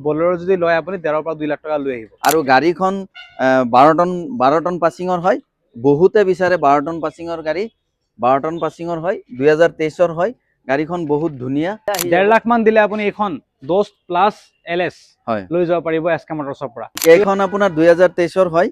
বলেৰো যদি লয় আপুনি ১৩ পৰা ২ লাখ টকা লৈ আহিব। আৰু গাড়ীখন ১২ টন পাছিঙৰ হয়, বহুতে বিচাৰে ১২ টন পাছিঙৰ গাড়ী, ১২ টন পাছিঙৰ হয়, ২০২৩ৰ হয়, গাড়ীখন বহুত ধুনীয়া। ১.৫ লাখ মান দিলে আপুনি এইখন দোস্ত প্লাস LS হয় লৈ যাব পাৰিব SK মটৰছৰ পৰা। এইখন আপোনাৰ ২০২৩ৰ হয়,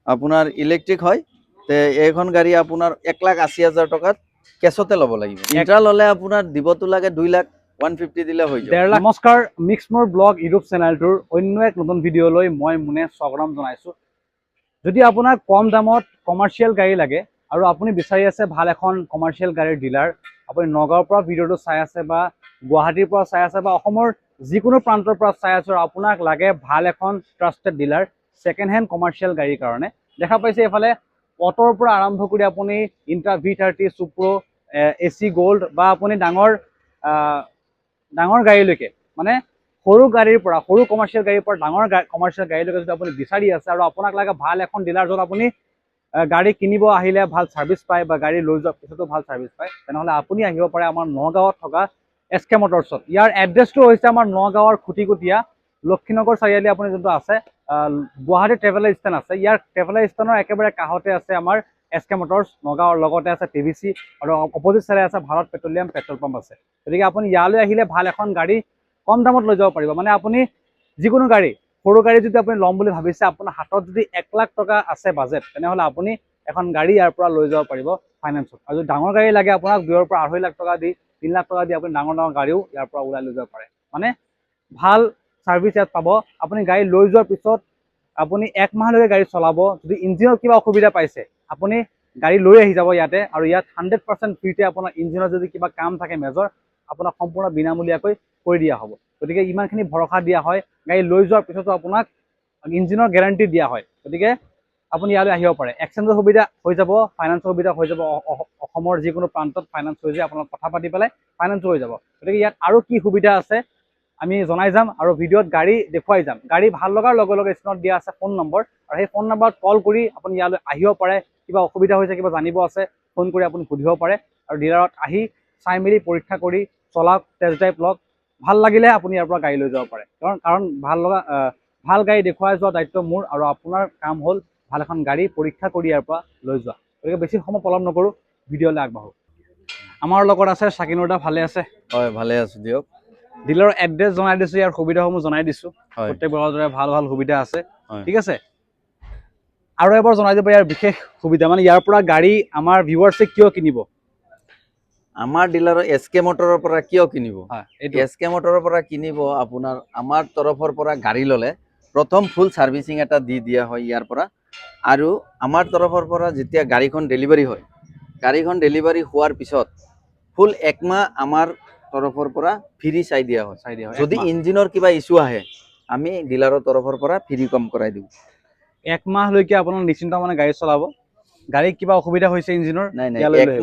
আপোনাৰ ইলেক্ট্ৰিক হয়। তে এইখন গাড়ী আপোনাৰ ১,৮০,০০০ টকাত কেছতে ল'ব লাগিব। ইন্ট্ৰা ল'লে আপোনাৰ দিবতো লাগে 2,১50,০০০ দিলে হৈ যাব। ১.৫ লাখ। নমস্কাৰ, মিক্স মোৰ ব্লগ ইউটিউব চেনেলটোৰ অন্য এক নতুন ভিডিঅ'লৈ মই মুনে স্বাগতম জনাইছোঁ। যদি আপোনাৰ কম দামত কমাৰ্চিয়েল গাড়ী লাগে আৰু আপুনি বিচাৰি আছে ভাল এখন কমাৰ্চিয়েল গাড়ীৰ ডিলাৰ, আপুনি নগাঁৱৰ পৰা ভিডিঅ'টো চাই আছে বা গুৱাহাটীৰ পৰা চাই আছে বা অসমৰ যিকোনো প্ৰান্তৰ পৰা চাই আছে আৰু আপোনাক লাগে ভাল এখন trusted dealer second hand commercial গাড়ীৰ কাৰণে, দেখা পাইছে এইফালে অটোৰ পৰা আৰম্ভ কৰি আপুনি ইন্ট্ৰা V30, চুপ্ৰ, AC গোল্ড বা আপুনি ডাঙৰ গাড়ীলৈকে, মানে সৰু গাড়ীৰ পৰা, সৰু কমাৰ্চিয়েল গাড়ীৰ পৰা ডাঙৰ কমাৰ্চিয়েল গাড়ীলৈকে যদি আপুনি বিচাৰি আছে আৰু আপোনাক লাগে ভাল এখন ডিলাৰ য'ত আপুনি গাড়ী কিনিব আহিলে ভাল ছাৰ্ভিচ পায় বা গাড়ী লৈ যোৱাৰ পিছতো ভাল ছাৰ্ভিচ পায়, তেনেহ'লে আপুনি আহিব পাৰে আমাৰ নগাঁৱত থকা SK মটৰছত। ইয়াৰ এড্ৰেছটো হৈছে আমাৰ নগাঁৱৰ খুটিকুটীয়া লক্ষীনগৰ চাৰিআলি আপুনি যোনটো আছে, গুৱাহাটী ট্ৰেভেলাৰ ষ্টেণ্ড আছে, ইয়াৰ ট্ৰেভেলাৰ ষ্টেণ্ডৰ একেবাৰে কাষতে আছে আমাৰ SK মটৰছ নগাঁৱৰ, লগতে আছে PVC আৰু অপজিট চাইডে আছে ভাৰত পেট্ৰলিয়াম পেট্ৰল পাম্প আছে। গতিকে আপুনি ইয়ালৈ আহিলে ভাল এখন গাড়ী কম দামত লৈ যাব পাৰিব। মানে আপুনি যিকোনো গাড়ী, সৰু গাড়ী যদি আপুনি ল'ম বুলি ভাবিছে, আপোনাৰ হাতত যদি ১ লাখ টকা আছে বাজেট, তেনেহ'লে আপুনি এখন গাড়ী ইয়াৰ পৰা লৈ যাব পাৰিব ফাইনেন্সত। আৰু যদি ডাঙৰ গাড়ী লাগে আপোনাক ২ৰ পৰা ২.৫ লাখ টকা দি, ৩ লাখ টকা দি আপুনি ডাঙৰ গাড়ীও ইয়াৰ পৰা ওলাই লৈ যাব পাৰে। মানে ভাল ছাৰ্ভিচ ইয়াত পাব। আপুনি গাড়ী লৈ যোৱাৰ পিছত আপুনি ১ মাহলৈকে গাড়ী চলাব। যদি ইঞ্জিনৰ কিবা অসুবিধা পাইছে, আপুনি গাড়ী লৈ আহি যাব ইয়াতে, আৰু ইয়াত 100% ফ্ৰীতে আপোনাৰ ইঞ্জিনৰ যদি কিবা কাম থাকে মেজৰ, আপোনাক সম্পূৰ্ণ বিনামূলীয়াকৈ কৰি দিয়া হ'ব। গতিকে ইমানখিনি ভৰসা দিয়া হয়। গাড়ী লৈ যোৱাৰ পিছতো আপোনাক ইঞ্জিনৰ গেৰাণ্টি দিয়া হয়। গতিকে আপুনি ইয়ালৈ আহিব পাৰে। এক্সচেঞ্জৰ সুবিধা হৈ যাব, ফাইনেন্সৰ সুবিধা হৈ যাব। অসমৰ যিকোনো প্ৰান্তত ফাইনেন্স হৈ যায়, আপোনাক কথা পাতি পেলাই ফাইনেন্সো হৈ যাব। গতিকে ইয়াত আৰু কি সুবিধা আছে আমি জনাই যাম আৰু ভিডিঅ'ত গাড়ী দেখুৱাই যাম। গাড়ী ভাল লগাৰ লগে লগে স্ক্ৰীনত দিয়া আছে ফোন নম্বৰ, আৰু সেই ফোন নম্বৰত কল কৰি আপুনি ইয়ালৈ আহিব পাৰে। কিবা অসুবিধা হৈছে, কিবা জানিব আছে, ফোন কৰি আপুনি সুধিব পাৰে, আৰু ডিলাৰত আহি চাই মেলি পৰীক্ষা কৰি চলাওক, টেষ্ট ড্ৰাইভ লওক। ভাল লাগিলে আপুনি ইয়াৰ পৰা গাড়ী লৈ যাব পাৰে। কাৰণ ভাল গাড়ী দেখুৱাই যোৱা দায়িত্ব মোৰ, আৰু আপোনাৰ কাম হ'ল ভাল এখন গাড়ী পৰীক্ষা কৰি ইয়াৰ পৰা লৈ যোৱা। গতিকে বেছি সময় পলম নকৰোঁ, ভিডিঅ'লৈ আগবাঢ়োঁ। আমাৰ লগত আছে শাকিনুৰ দা, ভালে আছে? হয়, ভালে আছো দিয়ক। ডিলাৰৰ এড্ৰেছ জনাই দিছোঁ, ইয়াৰ সুবিধাসমূহ জনাই দিছোঁ। প্ৰত্যেকবাৰৰ দৰে ভাল ভাল সুবিধা আছে, ঠিক আছে? আৰু এবাৰ জনাই দিব ইয়াৰ বিশেষ সুবিধা, মানে ইয়াৰ পৰা গাড়ী আমাৰ ভিউৱাৰ্ছে কিয় কিনিব? আমাৰ ডিলাৰৰ SK মটৰৰ পৰা কিয় কিনিব? SK মটৰৰ পৰা কিনিব আপোনাৰ আমাৰ তৰফৰ পৰা গাড়ী ল'লে প্ৰথম ফুল ছাৰ্ভিচিং এটা দি দিয়া হয় ইয়াৰ পৰা, আৰু আমাৰ তৰফৰ পৰা যেতিয়া গাড়ীখন ডেলিভাৰী হয়, গাড়ীখন ডেলিভাৰী হোৱাৰ পিছত ফুল 1 মাহ আমাৰ তৰফৰ পৰা ফ্ৰী চাই দিয়া হয়। যদি ইঞ্জিনৰ কিবা ইছ্যু আহে, আমি ডিলাৰৰ তৰফৰ পৰা ফ্ৰী কাম কৰাই দিওঁ। 1 মাহলৈকে আপোনাৰ নিশ্চিন্ত মানে গাড়ী চলাব। গাড়ী কিবা অসুবিধা হৈছে ইঞ্জিনৰ, নাই 1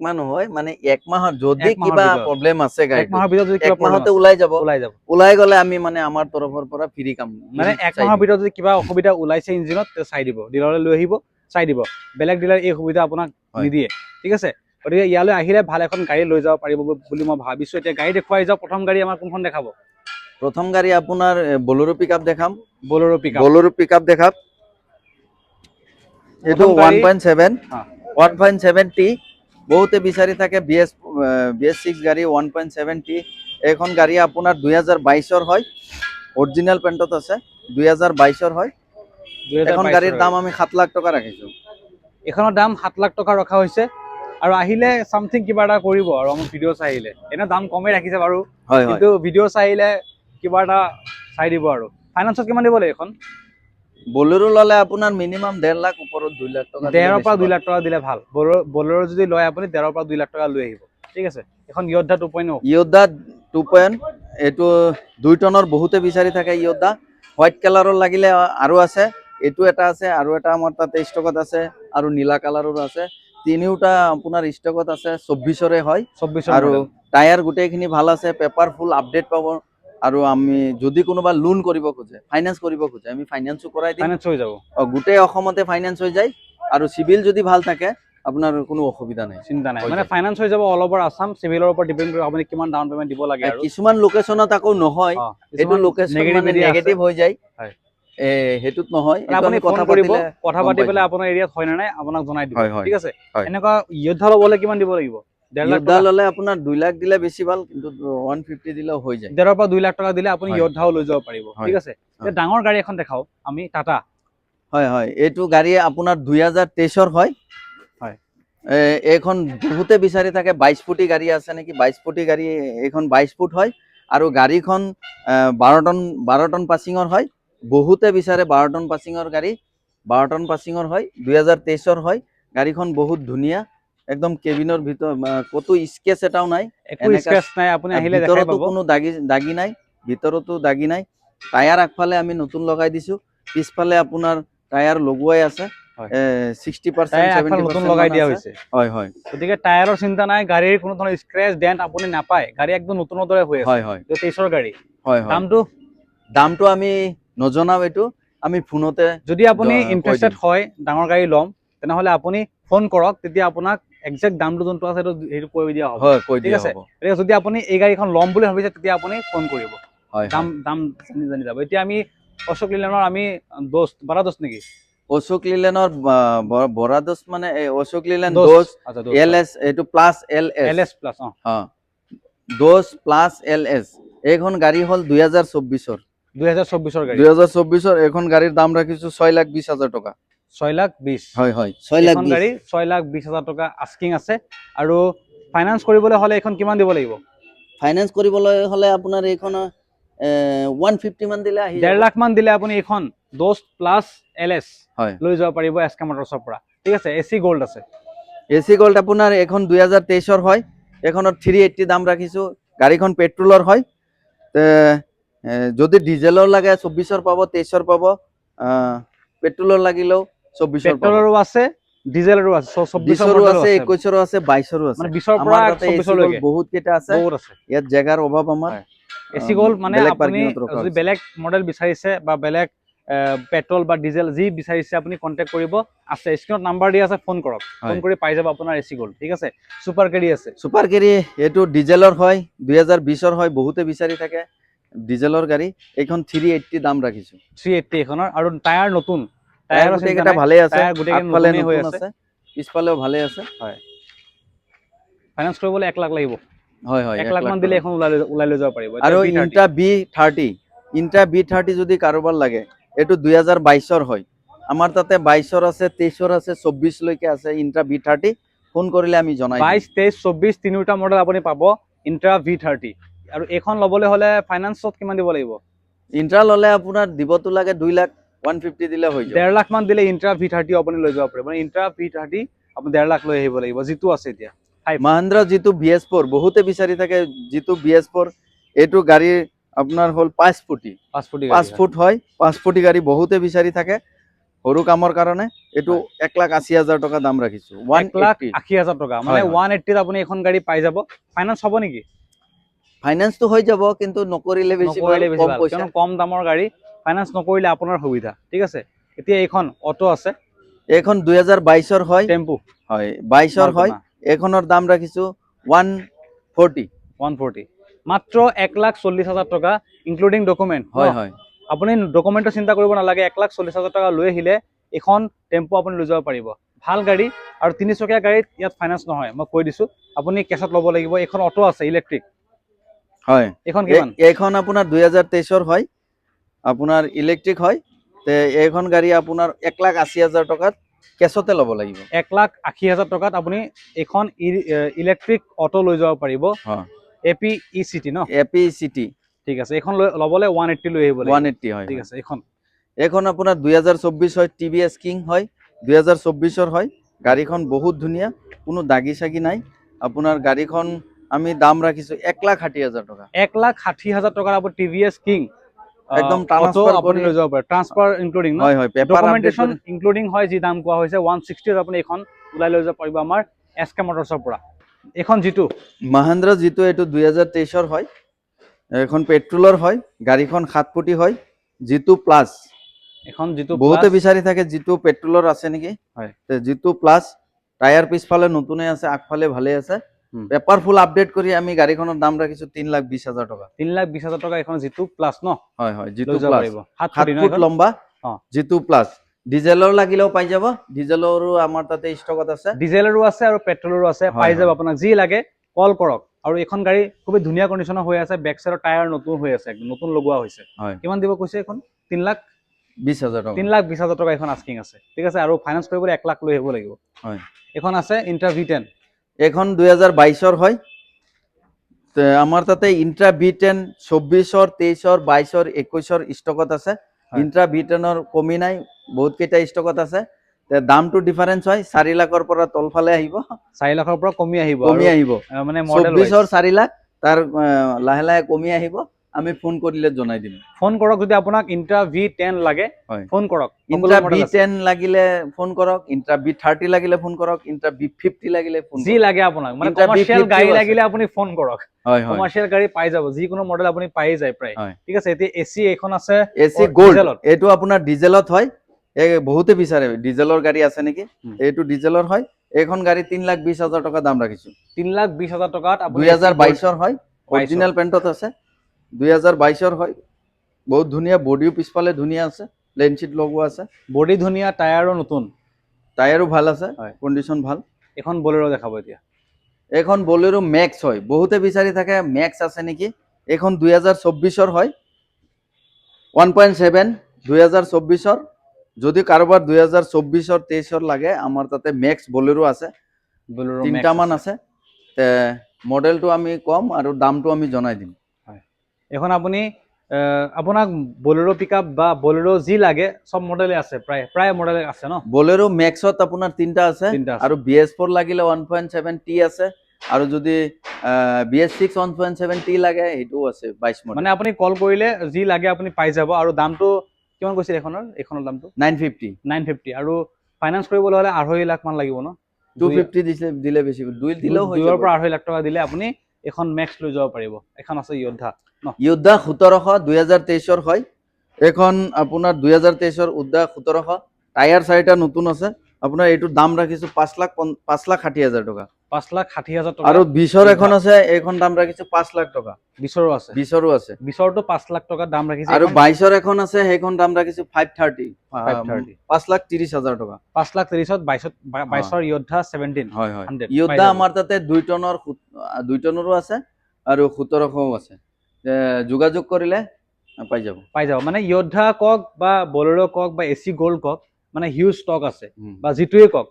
মাহ নহয়, মানে 1 মাহত যদি কিবা প্ৰব্লেম আছে গাড়ীত, 1 মাহৰ ভিতৰত যদি 1 মাহতে ওলাই গ'লে আমি মানে আমাৰ তৰফৰ পৰা ফ্ৰী কাম, মানে 1 মাহৰ ভিতৰত যদি কিবা অসুবিধা ওলাইছে ইঞ্জিনত, চাই দিব, ডিলাৰলৈ লৈ আহিব, চাই দিব। বেলেগ ডিলাৰ এই সুবিধা আপোনাক নিদিয়ে, ঠিক আছে? গতিকে ইয়ালৈ আহিলে ভাল এখন গাড়ী লৈ যাব পাৰিব বুলি মই ভাবিছোঁ। এতিয়া গাড়ী দেখুৱাই যাওঁ। প্ৰথম গাড়ী আমাৰ কোনখন দেখাব? প্ৰথম গাড়ী আপোনাৰ বলেৰো পিকআপ দেখাম। বলেৰো পিকআপ দেখাম। এইটো 1.7T, বহুতে বিচাৰি থাকে BS6 গাড়ী 1.7T। এইখন গাড়ী আপোনাৰ 2022ৰ হয়, অৰিজিনেল পেণ্টত আছে, 2022ৰ হয়। এখন গাড়ীৰ দাম আমি 7 লাখ টকা ৰাখিছোঁ। এইখনৰ দাম 7 লাখ টকা ৰখা হৈছে, আৰু আহিলে চামথিং কিবা এটা কৰিব, আৰু আমাৰ ভিডিঅ' চাই আহিলে। এনে দাম কমেই ৰাখিছে বাৰু, কিন্তু ভিডিঅ' চাই আহিলে কিবা এটা চাই দিব। আৰু ফাইনেন্সত কিমান দিব লাগে? এখন বলেৰো ল'লে আপোনাৰ মিনিমাম 1.5 লাখ ওপৰত 2 লাখ টকা, 1.5 পৰা 2 লাখ টকা দিলে ভাল। বলেৰো যদি লয় আপুনি 1.5 পৰা 2 লাখ টকা লৈ আহিব, ঠিক আছে? এখন য়োদ্ধা 2.0 এইটো 2 টনৰ বহুতে বিচাৰি থাকে। য়োদ্ধা হোৱাইট কালাৰৰ লাগিলে আৰু আছে, এইটো এটা আছে, আৰু এটা আমাৰ তাতে ষ্টকত আছে, আৰু নীলা কালাৰৰ আছে। তিনিওটা আপোনাৰ ষ্টকত আছে। 24ৰে হয়, আৰু টায়াৰ গোটেইখিনি ভাল আছে, পেপাৰ ফুল আপডেট পাব। আৰু আমি যদি কোনোবা লোন কৰিব খোজে, ফাইনেন্স কৰিব খোজে, আমি ফাইনেন্সো কৰাই দিম। গোটেই অসমতে ফাইনেন্স হৈ যায়, আৰু চিভিল যদি ভাল থাকে আপোনাৰ কোনো অসুবিধা নাই। চিন্তা নাই, হৈ মানে যায়। ফাইনেন্স হৈ যাব অল ওভাৰ আছাম, চিভিলৰ ওপৰত ডিপেন্ড কৰিব আপুনি কিমান ডাউন পেমেন্ট দিব লাগে আৰু কিছুমান লোকেশনত আকৌ নহয়, এইটো লোকেশন মানে নেগেটিভ হৈ যায়, হয় হেতুত নহয়, মানে এইটো আপুনি আমি ফোন কথা কৰিব, পাতিলে কথা গম পাতি পাই পেলাই যাম। আপোনাৰ এৰিয়াত হয় নে নাই আপোনাক জনাই দিব, হয়, হয়, ঠিক আছে। হয়। এনেকুৱা য়োদ্ধা ল'বলৈ কিমান দিব লাগিব? 1.5 লাখ য়োদ্ধা টকা, ললে আপোনাৰ 2 লাখ দিলে বেছি ভাল, কিন্তু 150 দিলেও হৈ যায়। 1.5 পৰা 2 লাখ টকা দিলে আপুনি হয়, য়োদ্ধাও লৈ যাব পাৰিব, হয়, ঠিক আছে। হয়। ডাঙৰ গাড়ী এখন দেখাও আমি, টাটা। হয় হয়, এইটো গাড়ী আপোনাৰ 2023 হয়। হয় এইখন বহুতে বিচাৰি থাকে 22 ফুটি গাড়ী আছে নেকি, 22 ফুটি গাড়ী, এইখন 22 ফুট হয় আৰু গাড়ীখন 12 টন পাছিঙৰ হয়। বহুতে বিচাৰে 12 টন পাছিঙৰ গাড়ী, 12 টন পাছিঙৰ হয়, 2023 হয়। গাড়ীখন বহুত ধুনীয়া, একদম কেবিনৰ ভিতৰত কতো স্কেচ এটাও নাই, একো স্ক্ৰেচ নাই, আপুনি আহিলে দেখাই ভিতৰতো পাব। কোনো দাগি নাই, ভিতৰতো দাগি নাই। টায়াৰ আগফালে আমি নতুন লগাই দিছো, পিছফালে আপোনাৰ টায়াৰ লগোৱাই আছে, 60% টায়াৰ আগফালে নতুন 70% লগাই মান দিয়া আছে। হৈছে, হয় হয় গতিকে টায়াৰৰ চিন্তা নাই, গাড়ীৰ কোনো ধৰণৰ স্ক্ৰেচ ডেন্ট আপুনি নাপায়, গাড়ী একদম নতুনৰ দৰে হৈ আছে। হয় হয় 23ৰ গাড়ী। হয় হয়। দামটো আমি নজনাও, এইটো আমি ফোনতে যদি আপুনি কৈ ইন্টাৰেষ্টেড দিম। হয় ডাঙৰ গাড়ী ল'ম, তেনেহ'লে আপুনি ফোন কৰক, তেতিয়া আপোনাক একজেক্ট দামটো যোনটো আছে সেইটো কৈ দিয়া হ'ব, হয়, কৈ ঠিক দিয়া আছে। হ'ব। এতিয়া যদি আপুনি এই গাড়ীখন ল'ম বুলি ভাবিছে, তেতিয়া আপুনি ফোন কৰিব, হয় দাম হয়। দাম জানি যাব। এতিয়া আমি অশোক লেলেনৰ আমি বাৰা দোস্ত নেকি? অশোক লেলেনৰ বৰা দোস্ত মানে অশোক লেলেন দোস্ত, দোস্ত, আচ্ছা দোস্ত, এল এছ, এইটো plus L S, LS plus, দোস্ত প্লাছ এল এছ। এইখন গাড়ী হ'ল 2024-ৰ। 2024-ৰ গাড়ী। 2024-ৰ এইখন গাড়ীৰ দাম ৰাখিছো 6,20,000 টকা। 6,20,000। হয় হয়, এইখন 6,20,000। গাড়ী 6,20,000 টকা আস্কিং আছে। আৰু ফাইনেন্স কৰিবলৈ হ'লে এইখন কিমান দিব লাগিব? ফাইনেন্স কৰিবলৈ হ'লে আপোনাৰ এইখন 150 মান দিলে আহি 1.5 যাব। লাখ মান দিলে আপুনি এইখন দোস্ত প্লাছ LS হয়। লৈ যাব পাৰিব SK মটৰ্ছৰ পৰা, ঠিক আছে। AC গোল্ড আছে। AC গোল্ড আপোনাৰ এখন 2023-ৰ হয়, এইখনত 380 দাম ৰাখিছো। গাড়ীখন পেট্ৰলৰ হয়, যদি ডিজেলৰ লাগে 24-ৰ পাব, 23-ৰ পাব, পেট্ৰলৰ লাগিলেও 24-ৰ পাব। পেট্ৰলৰো আছে, ডিজেলৰো আছে, 24-ৰ 20-ৰো মডেলো আছে, 21-ৰো আছে, 22-ৰো আছে। মানে 20-ৰ পৰা আমাৰ তাতে AC 24-লৈকে গোল্ড বহুত কেইটা আছে, বহুত আছে। ইয়াত জেগাৰ অভাৱ আমাৰ। AC গোল্ড মানে বেলেগ আপুনি পাৰ্কিঙত ৰখা যদি হৈছে। বেলেগ মডেল বিচাৰিছে বা বেলেগ পেট্ৰল বা ডিজেল যি বিচাৰিছে, আপুনি কণ্টেক্ট কৰিব, আছে স্ক্ৰীনত নাম্বাৰ দিয়া আছে, ফোন কৰক, ফোন কৰি পাই যাব আপোনাৰ AC গোল্ড, ঠিক আছে। ছুপাৰ কেৰি আছে। ছুপাৰ কেৰি এইটো ডিজেলৰ হয়, 2020-ৰ হয়, বহুতে বিচাৰি থাকে ডিজেলৰ গাড়ী। এইখন 380 দাম ৰাখিছো। 380 এখনৰ, আৰু টায়াৰ নতুন, টায়াৰ টায়াৰৰ চিন্তা গোটেইকেইটা নাই, ভালে আছে, টায়াৰ গোটেইকেইটা আগফালে নতুনেই হৈ নতুন আছে। পিছফালেও ভালে আছে। হয়, ফাইনেন্স কৰিবলৈ 1 লাখ লাগিব। হয় হয়, 1 1 লাখ লাখ মান দিলে টকা। এখন ওলাই লৈ যাব পাৰিব। আৰু এতিয়া ইণ্টা B30 যদি কাৰোবাৰ লাগে, এইটো 2022-ৰ হয়। আমাৰ তাতে 22-ৰ আছে, 23-ৰ আছে, 24-লৈকে আছে। ইণ্টা B30 ফোন কৰিলে আমি জনাই দিম। 22, 23, 24 তিনিটা মডেল আপুনি পাব ইণ্ট্ৰা V30। আৰু এইখন ল'বলৈ হ'লে ফাইনেন্সত কিমান দিব লাগিব? ইণ্ট্ৰা ল'লে আপোনাৰ দিবতো লাগে 2 লাখ, 150 দিলে হৈ যাব। 1.5 লাখ মান দিলে ইণ্ট্ৰা V30 আপুনি লৈ যাব পাৰিব। মানে ইণ্ট্ৰা V30 আপুনি 1.5 লাখ লৈ আহিব লাগিব, যিটো আছে এতিয়া। মহিন্দ্ৰা যিটো BS4, বহুতে বিচাৰি থাকে যিটো BS4, এইটো গাড়ী আপোনাৰ হ'ল 5 ফুটি। 5 ফুটি গাড়ী 5 ফুট হয়, 5 ফুটি গাড়ী বহুতে বিচাৰি থাকে সৰু কামৰ কাৰণে। এইটো 1,80,000 টকা দাম ৰাখিছো। 1,80,000 টকা, মানে 180ত আপুনি এখন গাড়ী পাই যাব। ফাইনেন্স হ'ব নেকি? ফাইনেন্সটো হৈ যাব, কিন্তু নকৰিলে বেছি ভাল, কম পইচা। কিয়নো কম দামৰ গাড়ী, ফাইনেন্স নকৰিলে আপোনাৰ সুবিধা, ঠিক আছে। এতিয়া এইখন অটো আছে, এইখন 2022-ৰ হয়। টেম্পু হয়, 22-ৰ হয়। এইখনৰ দাম ৰাখিছো 140। 140, মাত্ৰ 1,40,000 টকা ইনক্লুডিং ডকুমেণ্ট। হয় হয়। আপুনি ডকুমেণ্টৰ চিন্তা কৰিব নালাগে, 1,40,000 টকা লৈ আহিলে এখন টেম্পু আপুনি লৈ যাব পাৰিব। ভাল গাড়ী, আৰু 3-চকীয়া গাড়ীত ইয়াত ফাইনেন্স নহয়, মই কৈ দিছোঁ। আপুনি কেছত ল'ব লাগিব। এইখন অটো আছে, ইলেক্ট্ৰিক। হয়, এইখন কিমান? এইখন আপোনাৰ 2023-ৰ হয়, আপোনাৰ ইলেক্ট্ৰিক হয়। এইখন গাড়ী আপোনাৰ 1,80,000 টকাত কেছতে ল'ব লাগিব। 1,80,000 টকাত আপুনি এইখন ইলেক্ট্ৰিক অটো লৈ যাব পাৰিব। AP E-City ন? AP E-City, ঠিক আছে। এইখন ল'বলৈ 180 লৈ আহিব লাগিব। 180 হয়। ঠিক আছে। এইখন আপোনাৰ 2024 হয়, TVS কিং হয়, 2024-ৰ হয়। গাড়ীখন বহুত ধুনীয়া, কোনো দাগি চাগি নাই। আপোনাৰ গাড়ীখন আমি দাম ৰাখিছো 1,60,000 টকা। 1,60,000 টকাৰ আপুনি TVS কিং একদম অটো ট্ৰান্সফাৰ আপুনি কৰি, লৈ যাব পাৰে, ট্ৰান্সফাৰ ইনক্লুডিং ন? হয় হয়, পেপাৰ আপডেট ডকুমেণ্টেশ্যন কৰি। ইনক্লুডিং হয়, যি দাম কোৱা হৈছে 160ত আপুনি এইখন ওলাই লৈ যাব পাৰিব আমাৰ SK মটৰ্ছৰ পৰা। এইখন যিটো মহিন্দ্ৰা যিটো, এইটো 2023-ৰ হয়। এখন পেট্ৰলৰ হয়, গাড়ীখন 7 ফুটি হয়। যিটো প্লাছ, এখন যিটো বহুতে প্লাছ, বিচাৰি থাকে যিটো পেট্ৰলৰ আছে নেকি। হয়, যিটো প্লাছ টায়াৰ পিছফালে নতুনে আছে, আগফালে ভালে আছে। পেপাৰ ফুল আপডেট কৰি আমি গাড়ীখনৰ দাম ৰাখিছো 3,20,000 টকা। 3,20,000 টকা এখন জিতু প্লাছ ন? হয় হয়, জিতু লৈ যাব প্লাছ পাৰিব। 7 7 ফুট লম্বা জিতু প্লাছ। ডিজেলৰ লাগিলেও পাই যাব, ডিজেলৰো আমাৰ তাতে ষ্টকত আছে। ডিজেলৰো আছে আৰু পেট্ৰলৰো আছে, পাই যাব আপোনাক যি লাগে কল কৰক। আৰু এখন গাড়ী খুবেই ধুনীয়া কণ্ডিশ্যনৰ হৈ আছে, বেক চাইডৰ টায়াৰ নতুন হৈ আছে, একদম নতুন লগোৱা হৈছে। কিমান দিব কৈছে এখন? 3,20,000 টকা। 3,20,000 টকা এখন আস্কিং আছে, ঠিক আছে। আৰু ফাইনেন্স কৰিবলৈ 1 লাখ লৈ আহিব লাগিব। হয়, এখন আছে ইন্ট্ৰা V10, এখন 2022ৰ হয়। আমাৰ তাতে ইন্ট্ৰা V10 24ৰ, 23ৰ, 22ৰ, 21ৰ ষ্টকত আছে। ইন্ট্ৰা V10ৰ কমি নাই, বহুত কেইটা ষ্টকত আছে। দামটো ডিফাৰেন্স হয়, 4 লাখৰ পৰা তলফালে আহিব, 4 লাখৰ পৰা কমি আহিব, মানে 24ৰ 4 লাখ, তাৰ লাহে লাহে কমি আহিব। আমি ফোন কৰিলে জনাই দিম। ফোন কৰক যদি আপোনাক ইন্ট্ৰা V10 লাগে, ফোন কৰক। ইন্ট্ৰা V10 লাগিলে ফোন কৰক, ইন্ট্ৰা V30 লাগিলে ফোন কৰক, ইন্ট্ৰা V50 লাগিলে ফোন কৰক। যি লাগে আপোনাক, মানে কমাৰ্চিয়েল গাড়ী লাগিলে আপুনি ফোন কৰক। কমাৰ্চিয়েল গাড়ী পাই যাব, যিকোনো মডেল আপুনি পাই যায় প্ৰায়, ঠিক আছে। এতিয়া এসি এখন আছে, এসি গোল্ড, এইটো আপোনাৰ ডিজেলত হয়। বহুতে বিচাৰে ডিজেলৰ গাড়ী আছে নেকি, এইটো ডিজেলৰ হয়। এইখন গাড়ী 3,20,000 টকা দাম ৰাখিছো। 3,20,000 টকাত 2022ৰ হয়, অৰিজিনেল পেণ্টত আছে। 2022ৰ হয়, বহুত ধুনীয়া, বডিও পিছফালে ধুনীয়া আছে, প্লেন চিট লগোৱা আছে। বডি ধুনীয়া, টায়াৰো নতুন, টায়াৰো ভাল আছে, কণ্ডিশ্যন ভাল। এখন বলেৰো দেখাব এতিয়া। এখন বলেৰো মেক্স হয়, বহুতে বিচাৰি থাকে মেক্স আছে নেকি। এখন 2024ৰ হয়, 1.7 2024ৰ। যদি কাৰোবাৰ 2024ৰ 23ৰ লাগে, আমাৰ তাতে মেক্স বলেৰো আছে, 3টা মান আছে। মডেলটো আমি কম আৰু দামটো আমি জনাই দিম। এখন আপুনি আপোনাক বলেৰো পিকআপ বা বলেৰো যি লাগে সব মডেলে আছে, প্ৰায় মডেলে আছে ন। বলেৰো মেক্সত আপোনাৰ 3টা আছে, আৰু BS4 লাগিলে 1.7T আছে, আৰু যদি BS6 1.7T লাগে সেইটোও আছে 22 মডেল। মানে আপুনি কল কৰিলে যি লাগে আপুনি পাই যাব। আৰু দামটো কিমান কৈছিল এইখনৰ দামটো? 950। আৰু ফাইনেন্স কৰিবলৈ হ'লে 2.5 লাখ মান লাগিব ন? 250 দিলে বেছি, 2 দিলেও হৈ যাব। 2 পৰা 2.5 লাখ টকা দিলে আপুনি এখন মেক্স লৈ যাব পাৰিব। এখন আছে য়োদ্ধা ন, য়োদ্ধা 1700 2023ৰ হয়। এখন আপোনাৰ 2023ৰ য়োদ্ধা 1700, টায়াৰ 4টা নতুন আছে। আপোনাৰ এইটোৰ দাম ৰাখিছো 5,60,000 টকা। 5,60,000 টকা। আৰু 20ৰ এখন আছে, এইখন দাম ৰাখিছো 5 লাখ টকা। 20ৰো আছে, 20ৰো আছে। 20ৰটো 5 লাখ টকা দাম ৰাখিছে। আৰু 22ৰ এখন আছে, সেইখন দাম ৰাখিছো 530, 5,30,000 টকা। 5,30,000ত 22ৰ য়োদ্ধা 17 হয় হয়। য়োদ্ধা আমাৰ তাতে 2 টনৰো আছে আৰু 1700ও আছে। যোগাযোগ কৰিলে পাই যাব। মানে য়োদ্ধা কক বা বলেৰো কক বা এসি গোল্ড কক, মানে হিউজ ষ্টক আছে, বা যিটোৱে কক,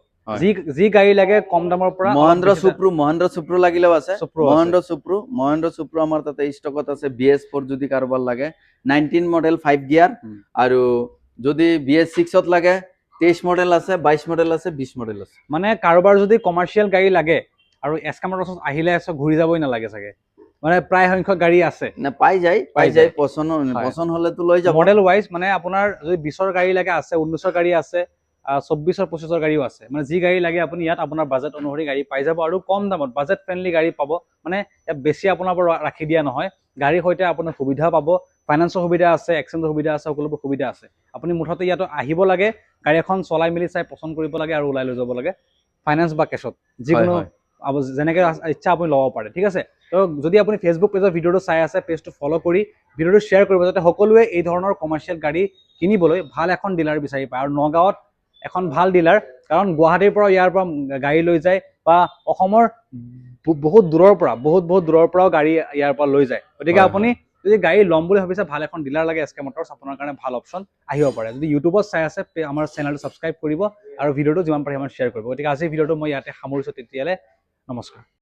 যি গাড়ী লাগে কম দামৰ পৰা। মহেন্দ্ৰ সুপ্ৰো লাগিলেও আছে। মহেন্দ্ৰ সুপ্ৰো আমাৰ তাতে ষ্টকত আছে। BS4 যদি কাৰোবাৰ লাগে, 19 মডেল 5 গিয়াৰ। আৰু যদি BS6ত লাগে 23 মডেল আছে, 22 মডেল আছে, 20 মডেল আছে। মানে কাৰোবাৰ যদি কমাৰ্চিয়েল গাড়ী লাগে আৰু এছকা মটৰ্ছত আহিলে ঘূৰি যাবই নালাগে চাগে, মানে প্ৰায় সংখ্যক গাড়ী আছে না, পাই যায় পছন্দ হলেতো লৈ যাব। মডেল ওয়াইজ মানে আপোনাৰ যদি 20ৰ গাড়ী লাগে আছে, 19ৰ গাড়ী আছে, 24ৰ 25ৰ গাড়ীও আছে। মানে যি গাড়ী লাগে আপুনি ইয়াত আপোনাৰ বাজেট অনুসৰি গাড়ী পাই যাব, আৰু কম দামত বাজেট ফ্ৰেণ্ডলি গাড়ী পাব। মানে ইয়াত বেছি আপোনাৰ পৰা ৰাখি দিয়া নহয়, গাড়ীৰ সৈতে আপোনাৰ সুবিধা পাব, ফাইনেন্সৰ সুবিধা আছে, এক্সচেঞ্জৰ সুবিধা আছে, সকলোবোৰ সুবিধা আছে। আপুনি মুঠতে ইয়াত আহিব লাগে, গাড়ী এখন চলাই মেলি চাই পছন্দ কৰিব লাগে আৰু ওলাই লৈ যাব লাগে, ফাইনেন্স বা কেছত, যিকোনো যেনেকৈ ইচ্ছা আপুনি ল'ব পাৰে, ঠিক আছে। তো যদি আপুনি ফেচবুক পেজৰ ভিডিঅ'টো চাই আছে, পেজটো ফ'ল' কৰি ভিডিঅ'টো শ্বেয়াৰ কৰিব, যাতে সকলোৱে এই ধৰণৰ কমাৰ্চিয়েল গাড়ী কিনিবলৈ ভাল এখন ডিলাৰ বিচাৰি পায়। আৰু নগাঁৱত এখন ভাল ডিলাৰ, কাৰণ গুৱাহাটীৰ পৰা ইয়াৰ পৰা গাড়ী লৈ যায়, বা অসমৰ বহুত দূৰৰ পৰা বহুত দূৰৰ পৰাও গাড়ী ইয়াৰ পৰা লৈ যায়। গতিকে আপুনি যদি গাড়ী ল'ম বুলি ভাবিছে, ভাল এখন ডিলাৰ লাগে, এছকে মটৰ্ছ আপোনাৰ কাৰণে ভাল অপশ্যন আহিব পাৰে। যদি ইউটিউবত চাই আছে, আমাৰ চেনেলটো ছাবস্ক্ৰাইব কৰিব আৰু ভিডিঅ'টো যিমান পাৰে সিমান শ্বেয়াৰ কৰিব। গতিকে আজিৰ ভিডিঅ'টো মই ইয়াতে সামৰিছোঁ, তেতিয়ালৈ নমস্কাৰ।